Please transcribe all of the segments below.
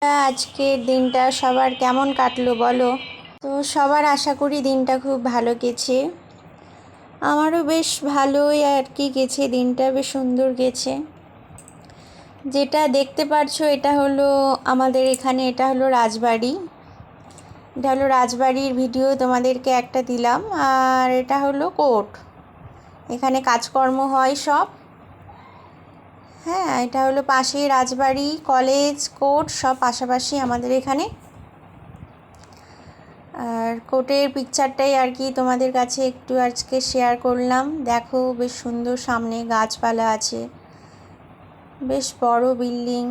আজকের দিনটা সবার কেমন কাটলো বলো? তো সবার আশা করি দিনটা খুব ভালো গেছে। আমারও বেশ ভালোই আর কি গেছে, দিনটা বেশ সুন্দর গেছে। যেটা দেখতে পারছো এটা হলো আমাদের এখানে, এটা হলো রাজবাড়ি। এটা হলো রাজবাড়ির ভিডিও তোমাদেরকে একটা দিলাম। আর এটা হলো কোর্ট, এখানে কাজকর্ম হয় সব। হ্যাঁ, এটা হলো পাশেই রাজবাড়ি, কলেজ, কোর্ট সব পাশাপাশি আমাদের এখানে। আর কোর্টের পিকচারটাই আর কি তোমাদের কাছে একটু আজকে শেয়ার করলাম। দেখো বেশ সুন্দর, সামনে গাছপালা আছে, বেশ বড় বিল্ডিং।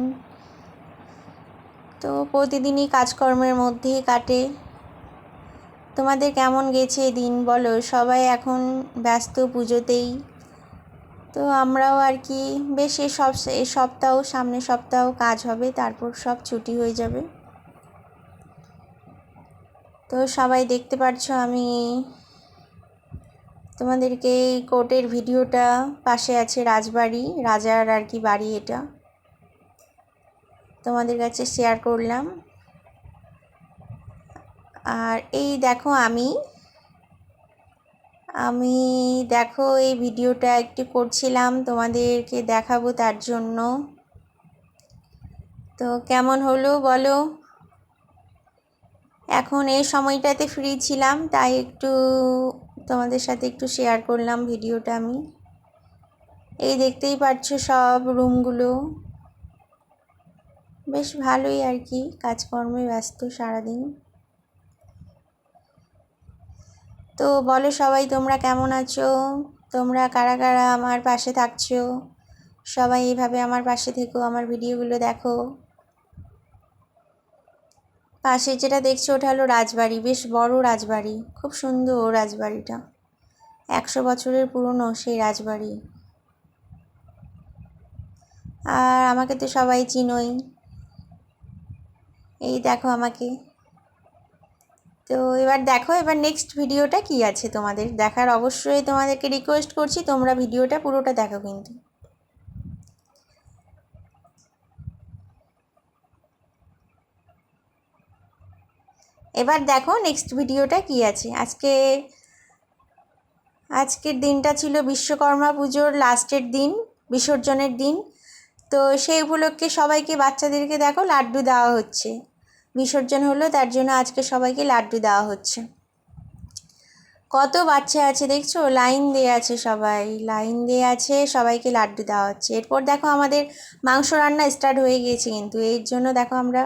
তো প্রতিদিনই কাজকর্মের মধ্যেই কাটে। তোমাদের কেমন গেছে দিন বলো? সবাই এখন ব্যস্ত পুজোতেই। তো আমরাও আর কি বেশ এই সপ্তাহ, সামনের সপ্তাহ কাজ হবে, তারপর সব ছুটি হয়ে যাবে। তো সবাই দেখতে পারছো আমি তোমাদেরকে কোর্টের ভিডিওটা, পাশে আছে রাজবাড়ি, রাজার আর কি বাড়ি, এটা তোমাদের কাছে শেয়ার করলাম। আর এই দেখো আমি দেখো এই ভিডিওটা একটু করছিলাম, তোমাদেরকে দেখাবো তার জন্য। তো কেমন হলো বলো? এখন এই সময়টাতে ফ্রি ছিলাম, তাই একটু তোমাদের সাথে একটু শেয়ার করলাম ভিডিওটা আমি। এই দেখতেই পাচ্ছ সব রুমগুলো, বেশ ভালোই আর কি, কাজকর্মে ব্যস্ত সারাদিন। তো বলো সবাই, তোমরা কেমন আছো? তোমরা কারা কারা আমার পাশে থাকছো? সবাই এইভাবে আমার পাশে থেকো, আমার ভিডিওগুলো দেখো। পাশে যেটা দেখছো ওটা হলো রাজবাড়ি, বেশ বড় রাজবাড়ি, খুব সুন্দর রাজবাড়িটা, 100 বছরের পুরনো সেই রাজবাড়ি। আর আমাকে তো সবাই চিনোই, এই দেখো আমাকে। তো এবার দেখো, এবার নেক্সট ভিডিওটা কি আছে তোমাদের দেখার, অবশ্যই তোমাদেরকে রিকোয়েস্ট করছি তোমরা ভিডিওটা পুরোটা দেখো কিন্তু। এবার দেখো নেক্সট ভিডিওটা কি আছে। আজকের দিনটা ছিল বিশ্বকর্মা পুজোর লাস্টের দিন, বিসর্জনের দিন। তো সেই উপলক্ষে সবাইকে, বাচ্চাদেরকে দেখো লাড্ডু দেওয়া হচ্ছে। বিসর্জন হলো তার জন্য আজকে সবাইকে লাড্ডু দেওয়া হচ্ছে। কত বাচ্চা আছে দেখছো, লাইন দিয়ে আছে, সবাই লাইন দিয়ে আছে, সবাইকে লাড্ডু দেওয়া হচ্ছে। এরপর দেখো আমাদের মাংস রান্না স্টার্ট হয়ে গিয়েছে কিন্তু, এর জন্য দেখো আমরা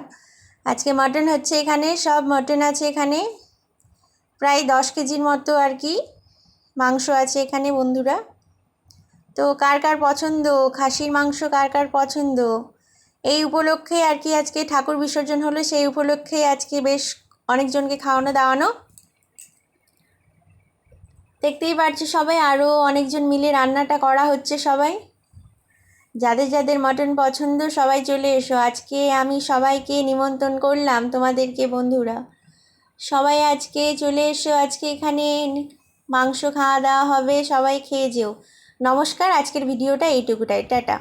আজকে মাটন হচ্ছে, এখানে সব মাটন আছে, এখানে প্রায় 10 কেজির মতো আর কি মাংস আছে এখানে বন্ধুরা। তো কার কার পছন্দ খাসির মাংস, কার কার পছন্দ, এই উপলক্ষে আর কি আজকে ঠাকুর বিসর্জন হলো, সেই উপলক্ষে আজকে বেশ অনেকজনকে খাওয়ানো দাওয়ানো। দেখতেই পাচ্ছি সবাই, আরও অনেকজন মিলে রান্নাটা করা হচ্ছে। সবাই যাদের যাদের মটন পছন্দ সবাই চলে এসো, আজকে আমি সবাইকে নিমন্ত্রণ করলাম তোমাদেরকে বন্ধুরা। সবাই আজকে চলে এসো, আজকে এখানে মাংস খাওয়া দাওয়া হবে, সবাই খেয়ে যেও। নমস্কার, আজকের ভিডিওটা এইটুকুটাই, টাটা।